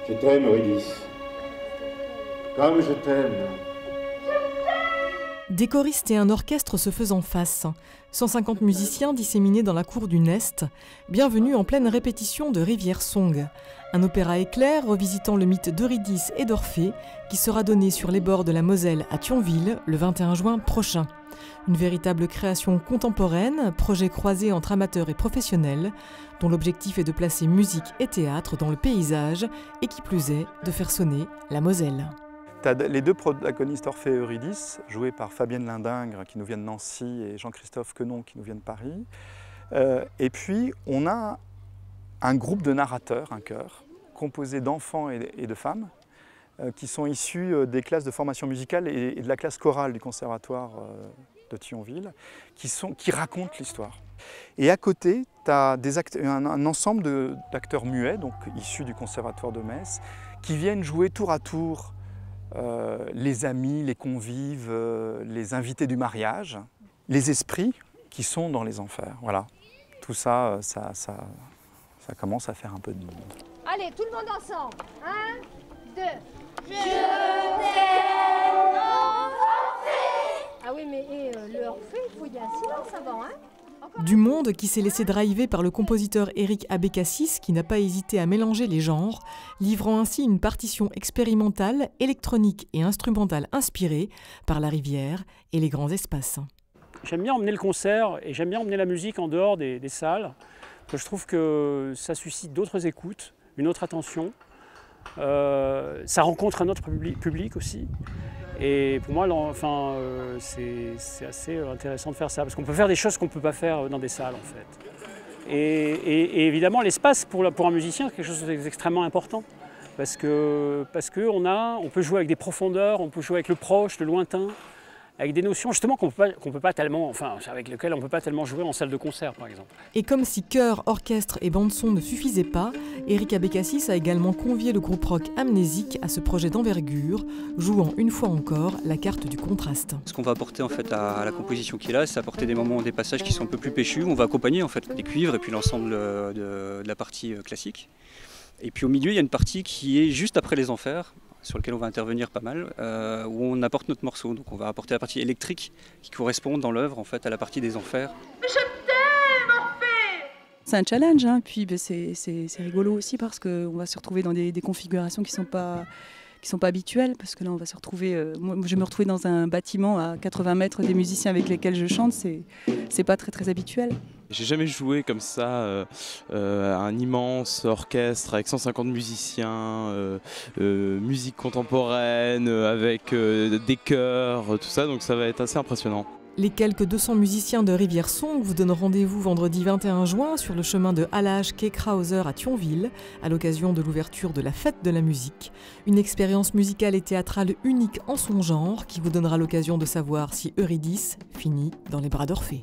Je t'aime, Eurydice. Comme je t'aime. Des choristes et un orchestre se faisant face. 150 musiciens disséminés dans la cour du Nest. Bienvenue en pleine répétition de Rivière Song. Un opéra éclair revisitant le mythe d'Eurydice et d'Orphée qui sera donné sur les bords de la Moselle à Thionville le 21 juin prochain. Une véritable création contemporaine, projet croisé entre amateurs et professionnels, dont l'objectif est de placer musique et théâtre dans le paysage et qui plus est, de faire sonner la Moselle. Tu as les deux protagonistes Orphée et Eurydice, joués par Fabienne Lindingre qui nous vient de Nancy et Jean-Christophe Quenon qui nous vient de Paris. Et puis on a un groupe de narrateurs, un chœur, composé d'enfants et de femmes, qui sont issus des classes de formation musicale et de la classe chorale du conservatoire de Thionville, qui racontent l'histoire. Et à côté, tu as un ensemble d'acteurs muets, donc issus du conservatoire de Metz, qui viennent jouer tour à tour les amis, les convives, les invités du mariage, les esprits qui sont dans les enfers. Voilà. Tout ça, ça commence à faire un peu de monde. Allez, tout le monde ensemble. 1, 2. Je t'aime, Orphée. Ah oui, mais le Orphée, il faut y aller un silence avant, hein. Du monde qui s'est laissé driver par le compositeur Éric Abécassis, qui n'a pas hésité à mélanger les genres, livrant ainsi une partition expérimentale, électronique et instrumentale inspirée par la rivière et les grands espaces. J'aime bien emmener le concert et j'aime bien emmener la musique en dehors des salles. Je trouve que ça suscite d'autres écoutes, une autre attention. Ça rencontre un autre public aussi. Et pour moi, c'est assez intéressant de faire ça, parce qu'on peut faire des choses qu'on ne peut pas faire dans des salles, en fait. Et évidemment, l'espace pour un musicien, c'est quelque chose d'extrêmement important, parce que on peut jouer avec des profondeurs, on peut jouer avec le proche, le lointain, avec des notions justement peut pas tellement, avec lesquelles on ne peut pas tellement jouer en salle de concert, par exemple. Et comme si chœur, orchestre et bande-son ne suffisaient pas, Éric Abécassis a également convié le groupe rock Amnésique à ce projet d'envergure, jouant une fois encore la carte du contraste. Ce qu'on va apporter en fait à la composition qui est là, c'est apporter des moments, des passages qui sont un peu plus péchus. On va accompagner en fait les cuivres et puis l'ensemble de la partie classique. Et puis au milieu, il y a une partie qui est juste après les enfers, sur lequel on va intervenir pas mal, où on apporte notre morceau. Donc on va apporter la partie électrique qui correspond dans l'œuvre en fait à la partie des enfers. Je t'aime, Orphée. C'est un challenge, hein. Puis c'est rigolo aussi parce qu'on va se retrouver dans des configurations qui sont pas habituelles, parce que là on va se retrouver, moi je vais me retrouver dans un bâtiment à 80 mètres des musiciens avec lesquels je chante, c'est pas très habituel. J'ai jamais joué comme ça un immense orchestre avec 150 musiciens, musique contemporaine, avec des chœurs, tout ça, donc ça va être assez impressionnant. Les quelques 200 musiciens de Rivière Song vous donnent rendez-vous vendredi 21 juin sur le chemin de Halage quai Krauser à Thionville, à l'occasion de l'ouverture de la Fête de la musique. Une expérience musicale et théâtrale unique en son genre qui vous donnera l'occasion de savoir si Eurydice finit dans les bras d'Orphée.